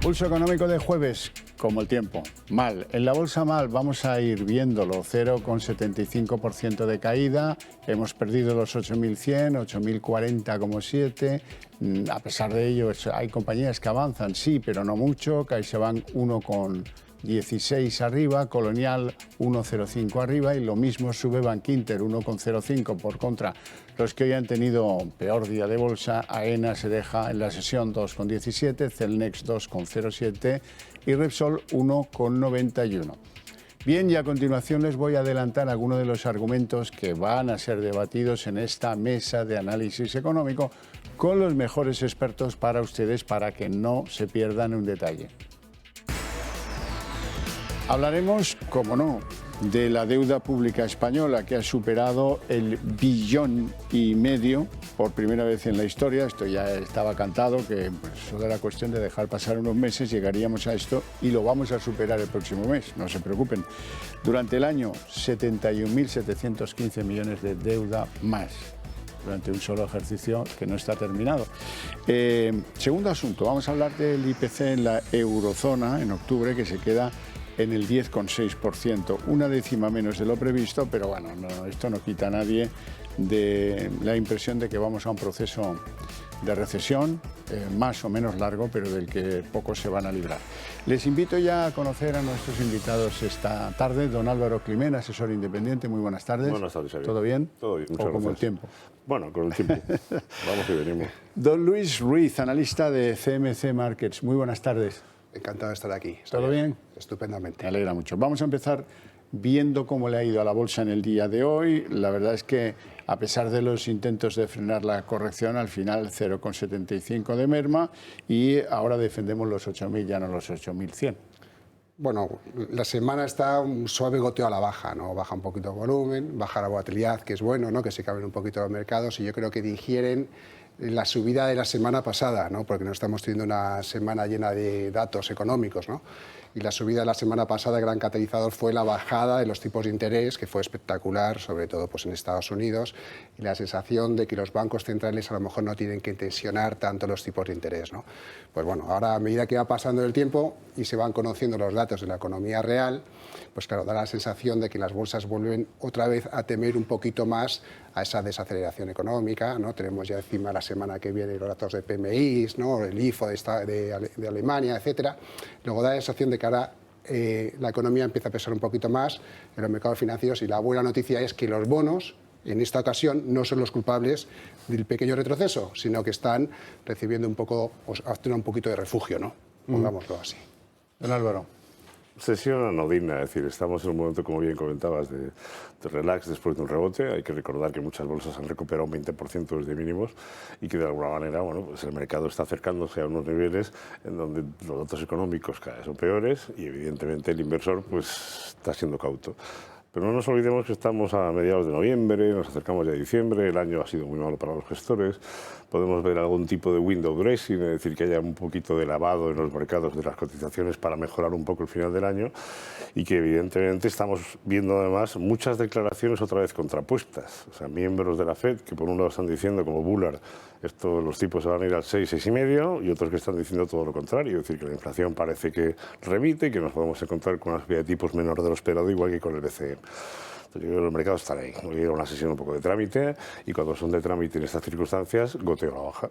Pulso económico de jueves, como el tiempo, mal. En la bolsa mal, vamos a ir viéndolo, 0,75% de caída, hemos perdido los 8.100, 8.040,7. A pesar de ello, hay compañías que avanzan, sí, pero no mucho. CaixaBank 1,16 arriba, Colonial 1,05 arriba y lo mismo sube Bankinter 1,05. Por contra, los que hoy han tenido peor día de bolsa, AENA se deja en la sesión 2,17, Celnex 2,07 y Repsol 1,91. Bien, y a continuación les voy a adelantar algunos de los argumentos que van a ser debatidos en esta mesa de análisis económico con los mejores expertos para ustedes, para que no se pierdan un detalle. Hablaremos, como no, de la deuda pública española, que ha superado el 1,5 billón por primera vez en la historia. Esto ya estaba cantado, que solo era cuestión de dejar pasar unos meses, llegaríamos a esto y lo vamos a superar el próximo mes, no se preocupen. Durante el año, 71.715 millones de deuda más, durante un solo ejercicio que no está terminado. Segundo asunto, vamos a hablar del IPC en la eurozona en octubre, que se queda en el 10,6%, una décima menos de lo previsto, pero bueno, esto no quita a nadie de la impresión de que vamos a un proceso de recesión, más o menos largo, pero del que pocos se van a librar. Les invito ya a conocer a nuestros invitados esta tarde. Don Álvaro Climent, asesor independiente, muy buenas tardes. Buenas tardes, Xavier. ¿Todo bien? Todo bien, muchas ¿O como gracias. el tiempo? Bueno, con el tiempo. Vamos y venimos. Don Luis Ruiz, analista de CMC Markets, muy buenas tardes. Encantado de estar aquí. ¿Todo bien? Estupendamente. Me alegra mucho. Vamos a empezar viendo cómo le ha ido a la bolsa en el día de hoy. La verdad es que, a pesar de los intentos de frenar la corrección, al final 0,75 de merma y ahora defendemos los 8.000, ya no los 8.100. Bueno, la semana está un suave goteo a la baja, ¿no? Baja un poquito el volumen, baja la volatilidad, que es bueno, ¿no? Que se caben un poquito los mercados y yo creo que digieren la subida de la semana pasada, ¿no? Porque no estamos teniendo una semana llena de datos económicos, ¿no? Y la subida de la semana pasada, el gran catalizador fue la bajada de los tipos de interés, que fue espectacular, sobre todo pues, en Estados Unidos, y la sensación de que los bancos centrales a lo mejor no tienen que tensionar tanto los tipos de interés, ¿no? Pues bueno, ahora a medida que va pasando el tiempo y se van conociendo los datos de la economía real, pues claro, da la sensación de que las bolsas vuelven otra vez a temer un poquito más a esa desaceleración económica, ¿no? Tenemos ya encima la semana que viene los datos de PMI, ¿no? El IFO de Alemania, etcétera. Luego da la sensación de que ahora la economía empieza a pesar un poquito más en los mercados financieros y la buena noticia es que los bonos, en esta ocasión, no son los culpables del pequeño retroceso, sino que están recibiendo un poco, obteniendo un poquito de refugio, ¿no? Pongámoslo así. Don Álvaro. Sesión anodina, es decir, estamos en un momento, como bien comentabas, de relax después de un rebote. Hay que recordar que muchas bolsas han recuperado un 20% desde mínimos y que de alguna manera, bueno, pues el mercado está acercándose a unos niveles en donde los datos económicos cada vez son peores y evidentemente el inversor pues está siendo cauto. Pero no nos olvidemos que estamos a mediados de noviembre, nos acercamos ya a diciembre, el año ha sido muy malo para los gestores, podemos ver algún tipo de window dressing, es decir, que haya un poquito de lavado en los mercados de las cotizaciones para mejorar un poco el final del año y que evidentemente estamos viendo además muchas declaraciones otra vez contrapuestas, o sea, miembros de la FED que por un lado están diciendo como Bullard, los tipos se van a ir al 6, 6,5 y otros que están diciendo todo lo contrario, es decir, que la inflación parece que remite y que nos podemos encontrar con una subida de tipos menor de lo esperado, igual que con el BCE. Entonces, yo creo que los mercados están ahí. Hoy era una sesión un poco de trámite y cuando son de trámite en estas circunstancias, goteo a la baja.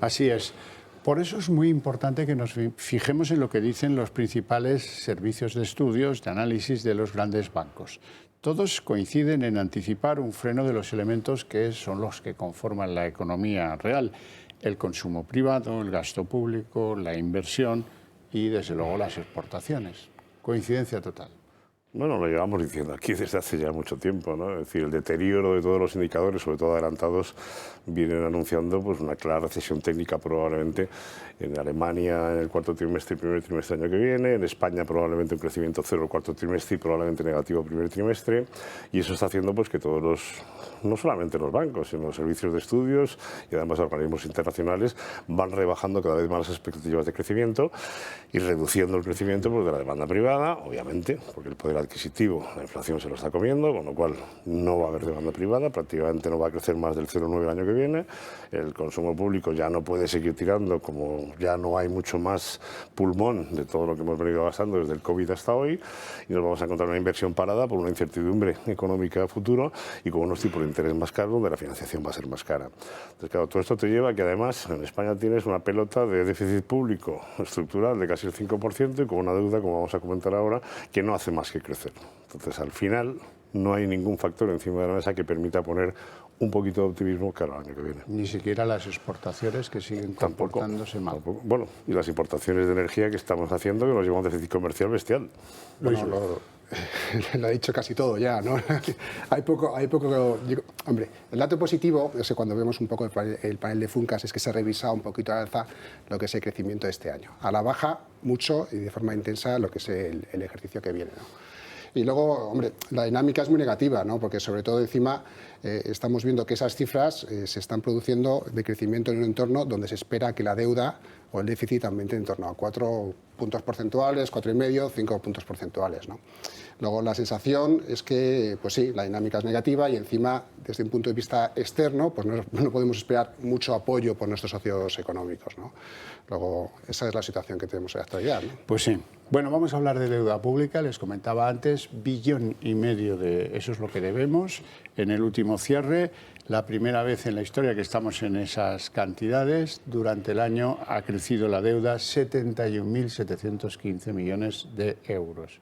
Así es. Por eso es muy importante que nos fijemos en lo que dicen los principales servicios de estudios, de análisis de los grandes bancos. Todos coinciden en anticipar un freno de los elementos que son los que conforman la economía real: el consumo privado, el gasto público, la inversión y, desde luego, las exportaciones. Coincidencia total. Bueno, lo llevamos diciendo aquí desde hace ya mucho tiempo, ¿no? Es decir, el deterioro de todos los indicadores, sobre todo adelantados, vienen anunciando pues, una clara recesión técnica probablemente en Alemania en el cuarto trimestre y primer trimestre del año que viene, en España probablemente un crecimiento cero el cuarto trimestre y probablemente negativo el primer trimestre, y eso está haciendo pues, que todos los, no solamente los bancos, sino los servicios de estudios y además organismos internacionales van rebajando cada vez más las expectativas de crecimiento y reduciendo el crecimiento pues, de la demanda privada, obviamente, porque el poder adquisitivo, la inflación se lo está comiendo, con lo cual no va a haber demanda privada, prácticamente no va a crecer más del 0,9 el año que viene, el consumo público ya no puede seguir tirando, como ya no hay mucho más pulmón de todo lo que hemos venido gastando desde el COVID hasta hoy, y nos vamos a encontrar una inversión parada por una incertidumbre económica a futuro y con unos tipos de interés más caros, donde la financiación va a ser más cara. Entonces, claro, todo esto te lleva a que además en España tienes una pelota de déficit público estructural de casi el 5% y con una deuda, como vamos a comentar ahora, que no hace más que crecer. Entonces, al final, no hay ningún factor encima de la mesa que permita poner un poquito de optimismo cara al año que viene. Ni siquiera las exportaciones, que siguen comportándose mal. Tampoco. Bueno, y las importaciones de energía que estamos haciendo, que nos lleva a un déficit comercial bestial. Bueno, lo ha dicho casi todo ya, ¿no? hay poco hombre, el dato positivo, es que cuando vemos un poco el panel de Funcas, es que se ha revisado un poquito al alza lo que es el crecimiento de este año. A la baja, mucho y de forma intensa lo que es el ejercicio que viene, ¿no? Y luego, hombre, la dinámica es muy negativa, ¿no? Porque sobre todo encima estamos viendo que esas cifras se están produciendo de crecimiento en un entorno donde se espera que la deuda o el déficit aumente en torno a 4 puntos porcentuales, 4,5, 5 puntos porcentuales, ¿no? Luego la sensación es que, pues sí, la dinámica es negativa y encima, desde un punto de vista externo, pues no podemos esperar mucho apoyo por nuestros socios económicos, ¿no? Luego, esa es la situación que tenemos en la actualidad, ¿no? Pues sí. Bueno, vamos a hablar de deuda pública. Les comentaba antes, 1,5 billones de eso es lo que debemos en el último cierre. La primera vez en la historia que estamos en esas cantidades. Durante el año ha crecido la deuda 71.715 millones de euros.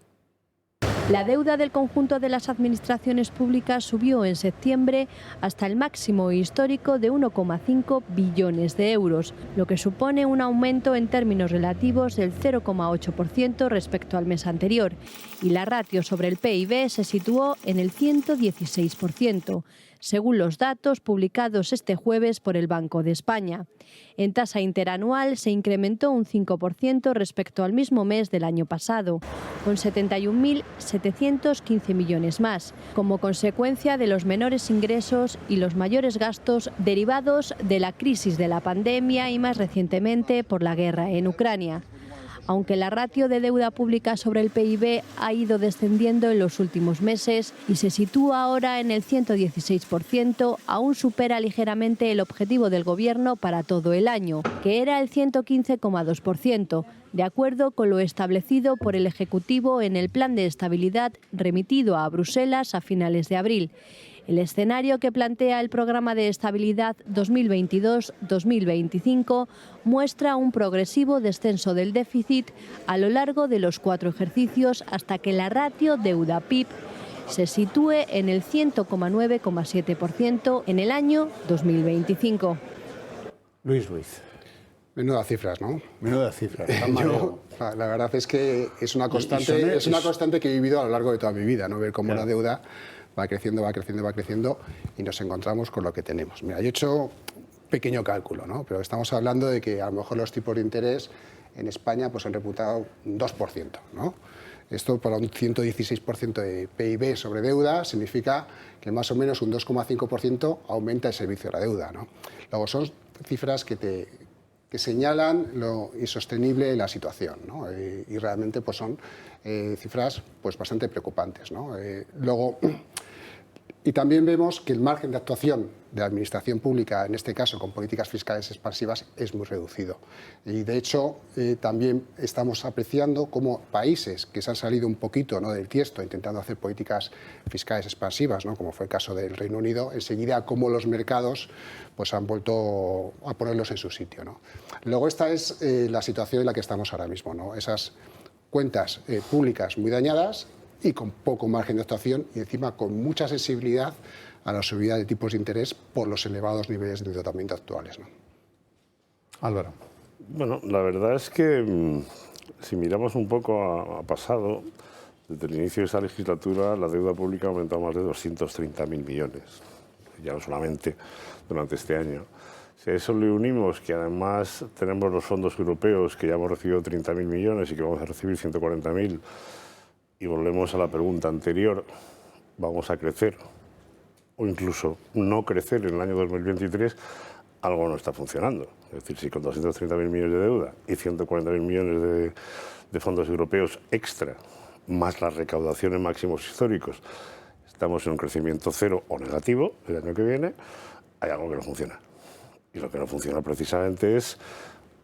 La deuda del conjunto de las administraciones públicas subió en septiembre hasta el máximo histórico de 1,5 billones de euros, lo que supone un aumento en términos relativos del 0,8% respecto al mes anterior, y la ratio sobre el PIB se situó en el 116%, según los datos publicados este jueves por el Banco de España. En tasa interanual se incrementó un 5% respecto al mismo mes del año pasado, con 71.715 millones más, como consecuencia de los menores ingresos y los mayores gastos derivados de la crisis de la pandemia y más recientemente por la guerra en Ucrania. Aunque la ratio de deuda pública sobre el PIB ha ido descendiendo en los últimos meses y se sitúa ahora en el 116%, aún supera ligeramente el objetivo del Gobierno para todo el año, que era el 115,2%, de acuerdo con lo establecido por el Ejecutivo en el Plan de Estabilidad remitido a Bruselas a finales de abril. El escenario que plantea el Programa de Estabilidad 2022-2025 muestra un progresivo descenso del déficit a lo largo de los 4 ejercicios hasta que la ratio deuda-PIB se sitúe en el 109,7% en el año 2025. Luis Ruiz. Menudas cifras, ¿no? Menudas cifras. La verdad es que es una constante que he vivido a lo largo de toda mi vida, ¿no? Ver cómo la deuda va creciendo y nos encontramos con lo que tenemos. Mira, yo he hecho un pequeño cálculo, ¿no? Pero estamos hablando de que a lo mejor los tipos de interés en España pues han reputado un 2%, ¿no? Esto para un 116% de PIB sobre deuda significa que más o menos un 2,5% aumenta el servicio de la deuda, ¿no? Luego son cifras que señalan lo insostenible de la situación, ¿no? Y realmente pues son cifras pues bastante preocupantes, ¿no? Luego, y también vemos que el margen de actuación de la administración pública, en este caso con políticas fiscales expansivas, es muy reducido. Y de hecho también estamos apreciando cómo países que se han salido un poquito, ¿no?, del tiesto intentando hacer políticas fiscales expansivas, ¿no?, como fue el caso del Reino Unido, enseguida cómo los mercados pues han vuelto a ponerlos en su sitio, ¿no? Luego esta es la situación en la que estamos ahora mismo, ¿no? Esas cuentas públicas muy dañadas y con poco margen de actuación y encima con mucha sensibilidad a la subida de tipos de interés por los elevados niveles de endeudamiento actuales, ¿no? Álvaro. Bueno, la verdad es que si miramos un poco a pasado, desde el inicio de esta legislatura la deuda pública ha aumentado más de 230.000 millones, ya no solamente durante este año. Si a eso le unimos que además tenemos los fondos europeos, que ya hemos recibido 30.000 millones y que vamos a recibir 140.000, y volvemos a la pregunta anterior, ¿vamos a crecer o incluso no crecer en el año 2023? Algo no está funcionando. Es decir, si con 230.000 millones de deuda y 140.000 millones de fondos europeos extra más la recaudación en máximos históricos, estamos en un crecimiento cero o negativo el año que viene, hay algo que no funciona. Y lo que no funciona precisamente es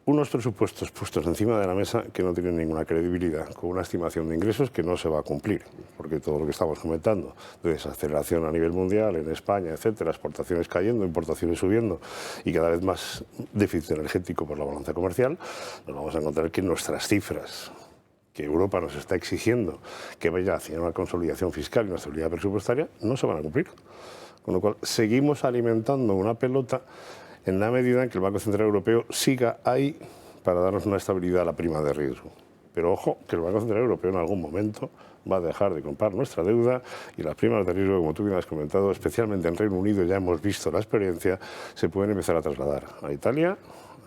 unos presupuestos puestos encima de la mesa que no tienen ninguna credibilidad, con una estimación de ingresos que no se va a cumplir, porque todo lo que estamos comentando, de desaceleración a nivel mundial, en España, etcétera, exportaciones cayendo, importaciones subiendo y cada vez más déficit energético por la balanza comercial, nos vamos a encontrar que nuestras cifras que Europa nos está exigiendo que vaya hacia una consolidación fiscal y una estabilidad presupuestaria, no se van a cumplir. Con lo cual, seguimos alimentando una pelota en la medida en que el Banco Central Europeo siga ahí para darnos una estabilidad a la prima de riesgo. Pero ojo, que el Banco Central Europeo en algún momento va a dejar de comprar nuestra deuda y las primas de riesgo, como tú bien has comentado, especialmente en Reino Unido, ya hemos visto la experiencia, se pueden empezar a trasladar a Italia,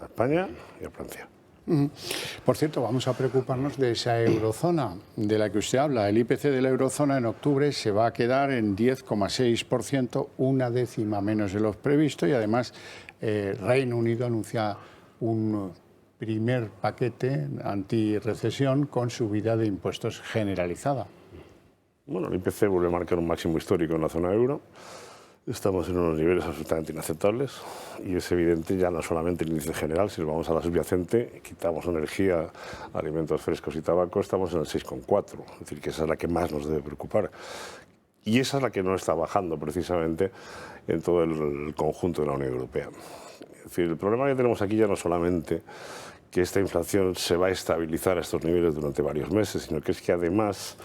a España y a Francia. Por cierto, vamos a preocuparnos de esa eurozona de la que usted habla. El IPC de la eurozona en octubre se va a quedar en 10,6%, una décima menos de lo previsto, y además Reino Unido anuncia un primer paquete antirrecesión con subida de impuestos generalizada. Bueno, el IPC vuelve a marcar un máximo histórico en la zona euro. Estamos en unos niveles absolutamente inaceptables y es evidente ya no solamente el índice general, si nos vamos a la subyacente, quitamos energía, alimentos frescos y tabaco, estamos en el 6,4, es decir, que esa es la que más nos debe preocupar. Y esa es la que no está bajando precisamente en todo el conjunto de la Unión Europea. Es decir, el problema que tenemos aquí ya no solamente que esta inflación se va a estabilizar a estos niveles durante varios meses, sino que es que además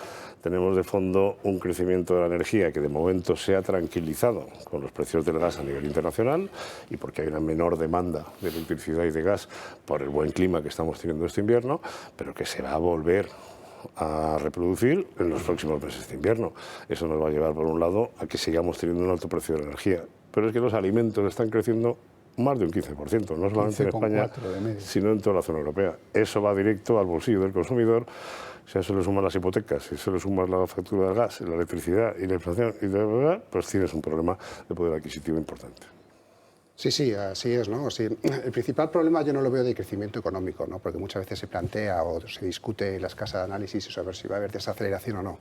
tenemos de fondo un crecimiento de la energía que de momento se ha tranquilizado con los precios del gas a nivel internacional y porque hay una menor demanda de electricidad y de gas por el buen clima que estamos teniendo este invierno, pero que se va a volver a reproducir en los próximos meses de invierno. Eso nos va a llevar, por un lado, a que sigamos teniendo un alto precio de la energía. Pero es que los alimentos están creciendo más de un 15%, no solamente en España, sino en toda la zona europea. Eso va directo al bolsillo del consumidor. Si a eso le sumas las hipotecas, si a eso le sumas la factura del gas, la electricidad y la inflación, pues tienes un problema de poder adquisitivo importante. Sí, sí, así es, ¿no? Sí, el principal problema yo no lo veo de crecimiento económico, ¿no? Porque muchas veces se plantea o se discute en las casas de análisis sobre si va a haber desaceleración o no.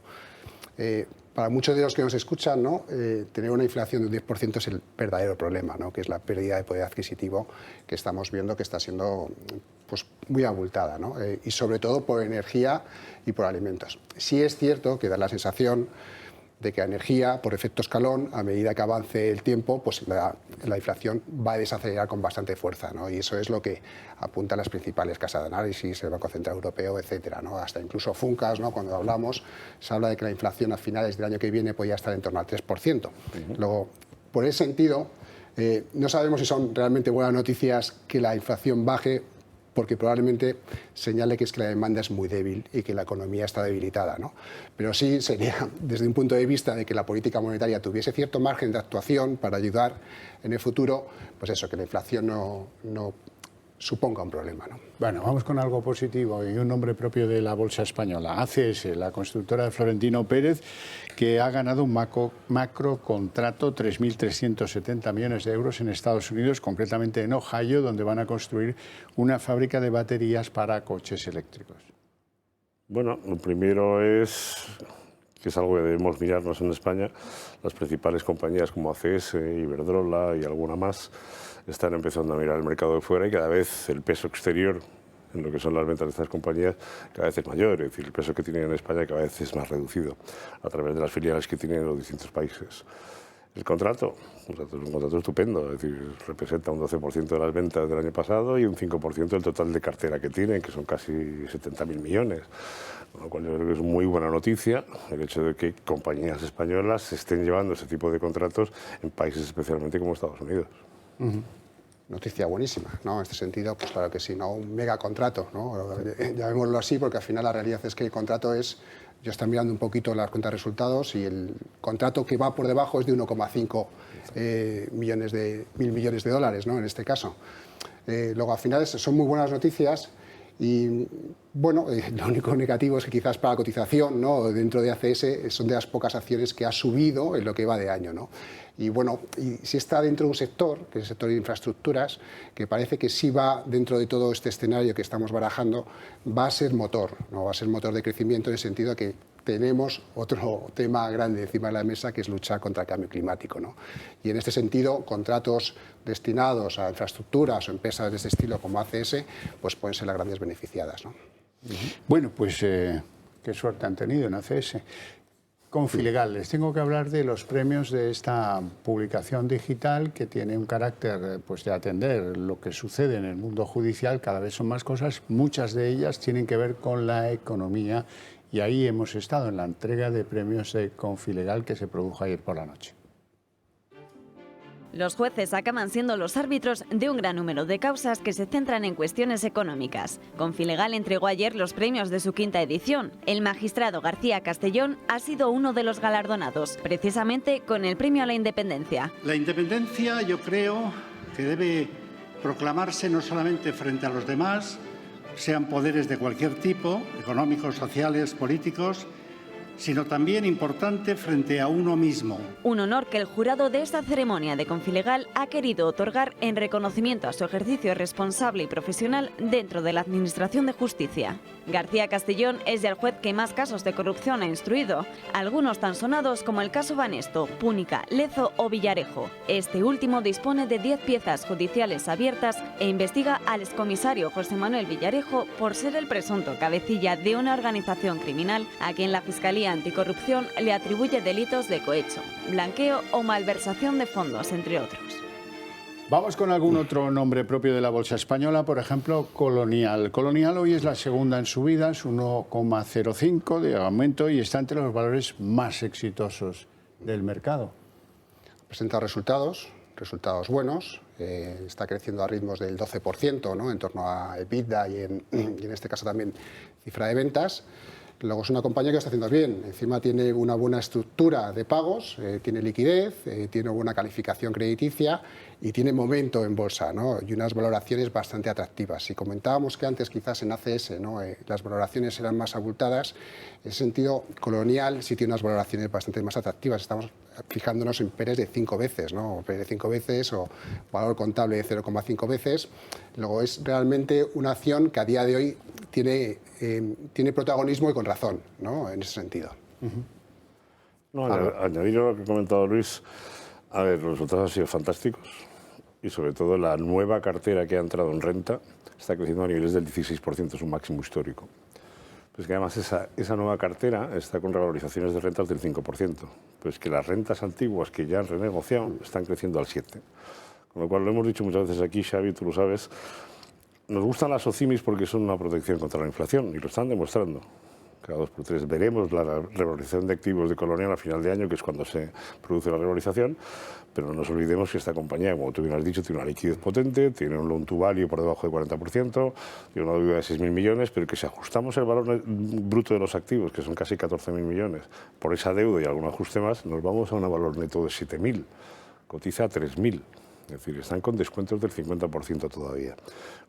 Para muchos de los que nos escuchan, ¿no? Tener una inflación de un 10% es el verdadero problema, ¿no? Que es la pérdida de poder adquisitivo que estamos viendo que está siendo pues, muy abultada, ¿no? Y sobre todo por energía y por alimentos. Sí es cierto que da la sensación de que la energía, por efecto escalón, a medida que avance el tiempo, pues la inflación va a desacelerar con bastante fuerza, ¿no? Y eso es lo que apuntan las principales casas de análisis, el Banco Central Europeo, etcétera, ¿no? Hasta incluso Funcas, ¿no? Cuando hablamos, se habla de que la inflación a finales del año que viene podría estar en torno al 3%. Luego, por ese sentido, no sabemos si son realmente buenas noticias que la inflación baje, porque probablemente señale que es que la demanda es muy débil y que la economía está debilitada, ¿no? Pero sí sería, desde un punto de vista de que la política monetaria tuviese cierto margen de actuación para ayudar en el futuro, pues eso, que la inflación no suponga un problema, ¿no? Bueno, vamos con algo positivo y un nombre propio de la bolsa española, ACS, la constructora de Florentino Pérez, que ha ganado un macro contrato, 3.370 millones de euros en Estados Unidos, concretamente en Ohio, donde van a construir una fábrica de baterías para coches eléctricos. Bueno, lo primero es que es algo que debemos mirarnos en España. Las principales compañías como ACS, Iberdrola y alguna más están empezando a mirar el mercado de fuera y cada vez el peso exterior en lo que son las ventas de estas compañías cada vez es mayor, es decir, el peso que tienen en España cada vez es más reducido a través de las filiales que tienen en los distintos países. El contrato es un contrato estupendo, es decir, representa un 12% de las ventas del año pasado y un 5% del total de cartera que tienen, que son casi 70.000 millones. Con lo cual yo creo que es muy buena noticia el hecho de que compañías españolas estén llevando ese tipo de contratos en países especialmente como Estados Unidos. Noticia buenísima, ¿no? En este sentido, pues claro que sí, ¿no? Un mega contrato, ¿no? Llamémoslo así, porque al final la realidad es que el contrato es, yo estoy mirando un poquito las cuentas de resultados y el contrato que va por debajo es de 1,5 millones de dólares, ¿no? En este caso. Luego, al final, son muy buenas noticias. Y bueno, lo único negativo es que quizás para la cotización, ¿no? Dentro de ACS son de las pocas acciones que ha subido en lo que va de año, ¿no? Y bueno, y si está dentro de un sector, que es el sector de infraestructuras, que parece que sí va dentro de todo este escenario que estamos barajando, va a ser motor, ¿no? Va a ser motor de crecimiento en el sentido de que tenemos otro tema grande encima de la mesa, que es luchar contra el cambio climático, ¿no? Y en este sentido, contratos destinados a infraestructuras o empresas de este estilo como ACS, pues pueden ser las grandes beneficiadas, ¿no? Bueno, pues qué suerte han tenido en ACS. Con Filegal les tengo que hablar de los premios de esta publicación digital que tiene un carácter pues, de atender lo que sucede en el mundo judicial. Cada vez son más cosas, muchas de ellas tienen que ver con la economía y ahí hemos estado en la entrega de premios de Confilegal que se produjo ayer por la noche. Los jueces acaban siendo los árbitros de un gran número de causas que se centran en cuestiones económicas. Confilegal entregó ayer los premios de su quinta edición. El magistrado García Castellón ha sido uno de los galardonados, precisamente con el premio a la independencia. La independencia, yo creo que debe proclamarse no solamente frente a los demás, sean poderes de cualquier tipo, económicos, sociales, políticos, sino también importante frente a uno mismo. Un honor que el jurado de esta ceremonia de Confilegal ha querido otorgar en reconocimiento a su ejercicio responsable y profesional dentro de la Administración de Justicia. García Castellón es el juez que más casos de corrupción ha instruido, algunos tan sonados como el caso Banesto, Púnica, Lezo o Villarejo. Este último dispone de 10 piezas judiciales abiertas e investiga al excomisario José Manuel Villarejo por ser el presunto cabecilla de una organización criminal a quien la Fiscalía Anticorrupción le atribuye delitos de cohecho, blanqueo o malversación de fondos, entre otros. Vamos con algún otro nombre propio de la bolsa española, por ejemplo, Colonial. Colonial hoy es la segunda en subidas, 1,05 de aumento y está entre los valores más exitosos del mercado. Presenta resultados buenos, está creciendo a ritmos del 12%, ¿no? En torno a EBITDA y en este caso también cifra de ventas. Luego es una compañía que está haciendo bien, encima tiene una buena estructura de pagos, tiene liquidez, tiene buena calificación crediticia y tiene momento en bolsa, ¿no? Y unas valoraciones bastante atractivas. Si comentábamos que antes quizás en ACS, ¿no? Las valoraciones eran más abultadas, en ese sentido Colonial sí tiene unas valoraciones bastante más atractivas. Estamos fijándonos en PERs de 5 veces, ¿no? PER de 5 veces o valor contable de 0,5 veces. Luego es realmente una acción que a día de hoy tiene protagonismo y con razón, ¿no? En ese sentido. No, añadir a lo que ha comentado Luis, a ver, los resultados han sido fantásticos y sobre todo la nueva cartera que ha entrado en renta está creciendo a niveles del 16%, es un máximo histórico. Pues que además esa nueva cartera está con revalorizaciones de rentas del 5%, pues que las rentas antiguas que ya han renegociado están creciendo al 7%. Con lo cual, lo hemos dicho muchas veces aquí, Xavi, tú lo sabes, nos gustan las OCIMIs porque son una protección contra la inflación y lo están demostrando. Cada 2 por 3 veremos la revalorización de activos de Colonial a final de año, que es cuando se produce la revalorización, pero no nos olvidemos que esta compañía, como tú bien has dicho, tiene una liquidez potente, tiene un loan to value por debajo del 40%, tiene una deuda de 6.000 millones, pero que si ajustamos el valor bruto de los activos, que son casi 14.000 millones, por esa deuda y algún ajuste más, nos vamos a un valor neto de 7.000, cotiza a 3.000. Es decir, están con descuentos del 50% todavía.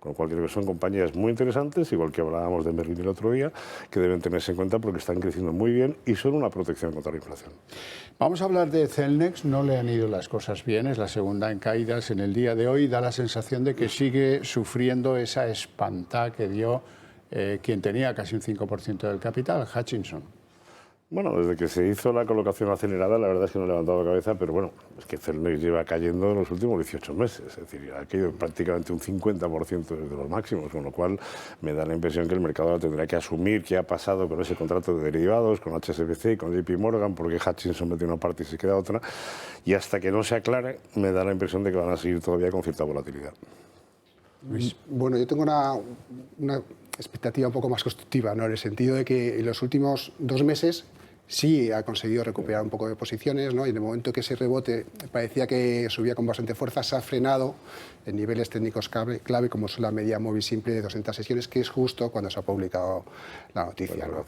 Con lo cual creo que son compañías muy interesantes, igual que hablábamos de Merlin el otro día, que deben tenerse en cuenta porque están creciendo muy bien y son una protección contra la inflación. Vamos a hablar de Celnex. No le han ido las cosas bien, es la segunda en caídas en el día de hoy. Da la sensación de que sigue sufriendo esa espantada que dio quien tenía casi un 5% del capital, Hutchinson. Bueno, desde que se hizo la colocación acelerada, la verdad es que no he levantado la cabeza, pero bueno, es que Celnex lleva cayendo en los últimos 18 meses, es decir, ha caído prácticamente un 50% desde los máximos, con lo cual me da la impresión que el mercado ahora tendrá que asumir qué ha pasado con ese contrato de derivados, con HSBC, con JP Morgan, porque Hutchinson mete una parte y se queda otra, y hasta que no se aclare, me da la impresión de que van a seguir todavía con cierta volatilidad. Luis. Bueno, yo tengo una expectativa un poco más constructiva, ¿no? En el sentido de que en los últimos 2 meses sí ha conseguido recuperar un poco de posiciones, ¿no? Y en el momento que ese rebote parecía que subía con bastante fuerza, se ha frenado en niveles técnicos clave como son la media móvil simple de 200 sesiones, que es justo cuando se ha publicado la noticia, ¿no?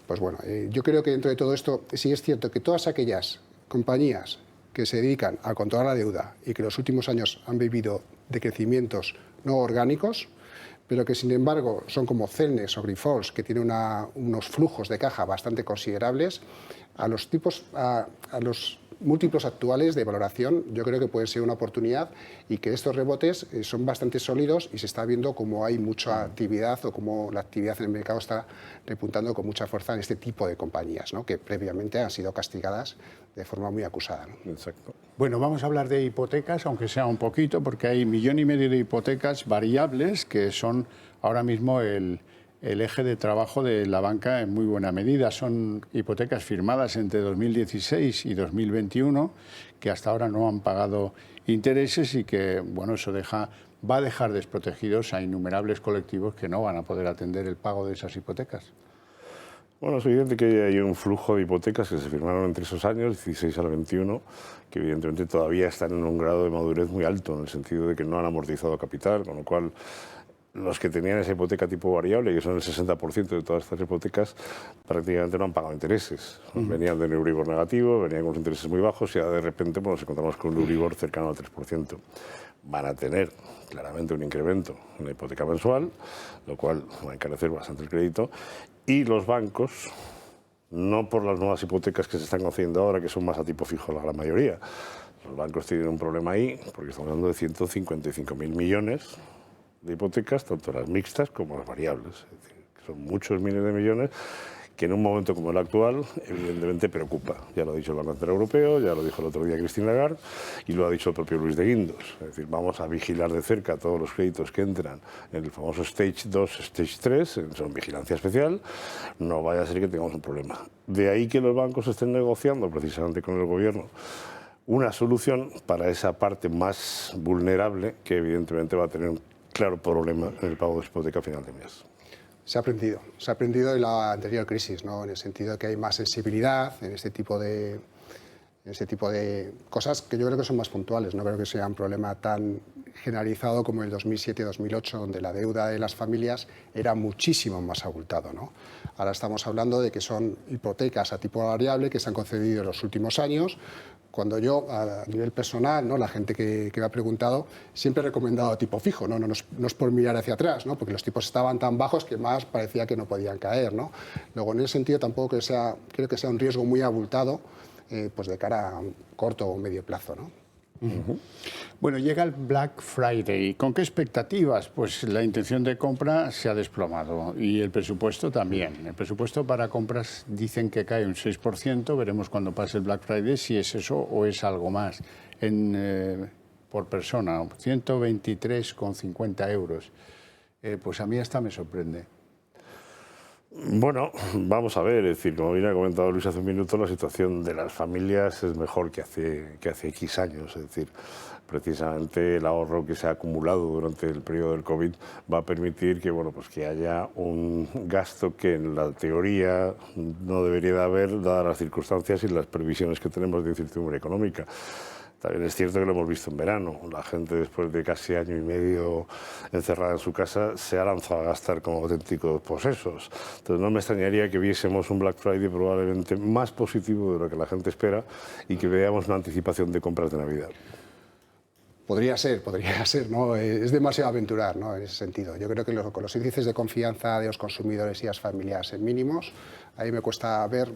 Pues bueno, yo creo que dentro de todo esto sí es cierto que todas aquellas compañías que se dedican a controlar la deuda y que en los últimos años han vivido de crecimientos no orgánicos, pero que sin embargo son como Celnex o Grifols, que tienen unos flujos de caja bastante considerables, a los múltiplos actuales de valoración, yo creo que puede ser una oportunidad y que estos rebotes son bastante sólidos y se está viendo como hay mucha actividad o como la actividad en el mercado está repuntando con mucha fuerza en este tipo de compañías, ¿no? Que previamente han sido castigadas de forma muy acusada, ¿no? Exacto. Bueno, vamos a hablar de hipotecas, aunque sea un poquito, porque hay 1,5 millones de hipotecas variables que son ahora mismo el eje de trabajo de la banca en muy buena medida. Son hipotecas firmadas entre 2016 y 2021 que hasta ahora no han pagado intereses y que, bueno, eso va a dejar desprotegidos a innumerables colectivos que no van a poder atender el pago de esas hipotecas. Bueno, es evidente que hay un flujo de hipotecas que se firmaron entre esos años, 16 al 21, que evidentemente todavía están en un grado de madurez muy alto, en el sentido de que no han amortizado capital, con lo cual los que tenían esa hipoteca tipo variable, que son el 60% de todas estas hipotecas, prácticamente no han pagado intereses. Venían de un Euribor negativo, venían con los intereses muy bajos y ahora de repente nos encontramos con un Euribor cercano al 3%. Van a tener claramente un incremento en la hipoteca mensual, lo cual va a encarecer bastante el crédito. Y los bancos, no por las nuevas hipotecas que se están haciendo ahora, que son más a tipo fijo la gran mayoría, los bancos tienen un problema ahí, porque estamos hablando de 155.000 millones de hipotecas, tanto las mixtas como las variables. Es decir, que son muchos miles de millones que en un momento como el actual, evidentemente preocupa. Ya lo ha dicho el Banco Central Europeo, ya lo dijo el otro día Christine Lagarde y lo ha dicho el propio Luis de Guindos. Es decir, vamos a vigilar de cerca todos los créditos que entran en el famoso Stage 2, Stage 3, son vigilancia especial, no vaya a ser que tengamos un problema. De ahí que los bancos estén negociando precisamente con el gobierno una solución para esa parte más vulnerable que evidentemente va a tener un claro problema en el pago de hipoteca a final de mes. Se ha aprendido de la anterior crisis, ¿no? En el sentido de que hay más sensibilidad en este tipo de cosas que yo creo que son más puntuales. No creo que sea un problema tan generalizado como el 2007-2008, donde la deuda de las familias era muchísimo más abultado, ¿no? Ahora estamos hablando de que son hipotecas a tipo variable que se han concedido en los últimos años. Cuando yo, a nivel personal, ¿no? La gente que me ha preguntado, siempre he recomendado tipo fijo, ¿no? No es por mirar hacia atrás, ¿no? Porque los tipos estaban tan bajos que más parecía que no podían caer, ¿no? Luego, en ese sentido, tampoco creo que sea un riesgo muy abultado pues de cara a un corto o medio plazo, ¿no? Bueno, llega el Black Friday. ¿Con qué expectativas? Pues la intención de compra se ha desplomado y el presupuesto también. El presupuesto para compras dicen que cae un 6%. Veremos cuando pase el Black Friday si es eso o es algo más. Por persona, 123,50 euros. Pues a mí hasta me sorprende. Bueno, vamos a ver, es decir, como bien ha comentado Luis hace un minuto, la situación de las familias es mejor que hace X años, es decir, precisamente el ahorro que se ha acumulado durante el periodo del COVID va a permitir que, bueno, pues que haya un gasto que en la teoría no debería de haber, dadas las circunstancias y las previsiones que tenemos de incertidumbre económica. También es cierto que lo hemos visto en verano. La gente, después de casi año y medio encerrada en su casa, se ha lanzado a gastar como auténticos posesos. Entonces no me extrañaría que viésemos un Black Friday probablemente más positivo de lo que la gente espera y que veamos una anticipación de compras de Navidad. Podría ser, ¿no? Es demasiado aventurar, ¿no? En ese sentido. Yo creo que con los índices de confianza de los consumidores y las familias en mínimos, ahí me cuesta ver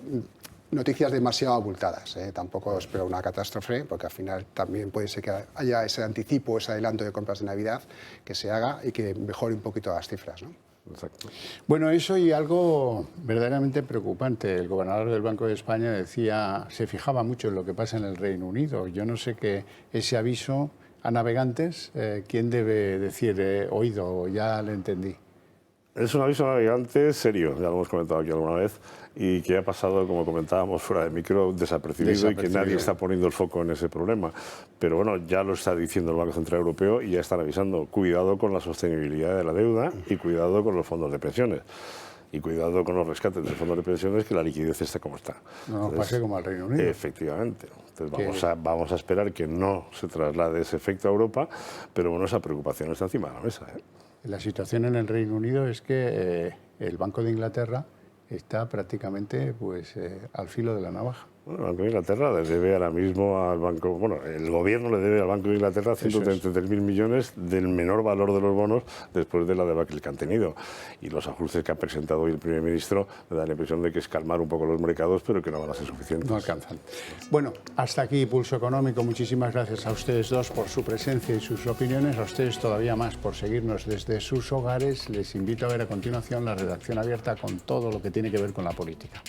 noticias demasiado abultadas. Tampoco espero una catástrofe, porque al final también puede ser que haya ese anticipo, ese adelanto de compras de Navidad que se haga y que mejore un poquito las cifras, ¿no? Exacto. Bueno, eso y algo verdaderamente preocupante. El gobernador del Banco de España se fijaba mucho en lo que pasa en el Reino Unido. Yo no sé que ese aviso a navegantes, ¿quién debe decir oído? Ya le entendí. Es un aviso a navegantes serio, ya lo hemos comentado aquí alguna vez, y que ha pasado, como comentábamos fuera de micro, desapercibido y que nadie está poniendo el foco en ese problema. Pero bueno, ya lo está diciendo el Banco Central Europeo y ya están avisando. Cuidado con la sostenibilidad de la deuda y cuidado con los fondos de pensiones. Y cuidado con los rescates de fondos de pensiones, que la liquidez está como está. No nos pase como al Reino Unido. Efectivamente. Entonces vamos a esperar que no se traslade ese efecto a Europa, pero bueno, esa preocupación está encima de la mesa, ¿eh? La situación en el Reino Unido es que el Banco de Inglaterra está prácticamente al filo de la navaja. Bueno, el Banco de Inglaterra le debe ahora mismo al Banco... Bueno, el gobierno le debe al Banco de Inglaterra 133.000 millones del menor valor de los bonos después de la debacle que han tenido. Y los ajustes que ha presentado hoy el primer ministro me da la impresión de que es calmar un poco los mercados, pero que no van a ser suficientes. No alcanzan. Bueno, hasta aquí Pulso Económico. Muchísimas gracias a ustedes dos por su presencia y sus opiniones. A ustedes todavía más por seguirnos desde sus hogares. Les invito a ver a continuación la redacción abierta con todo lo que tiene que ver con la política.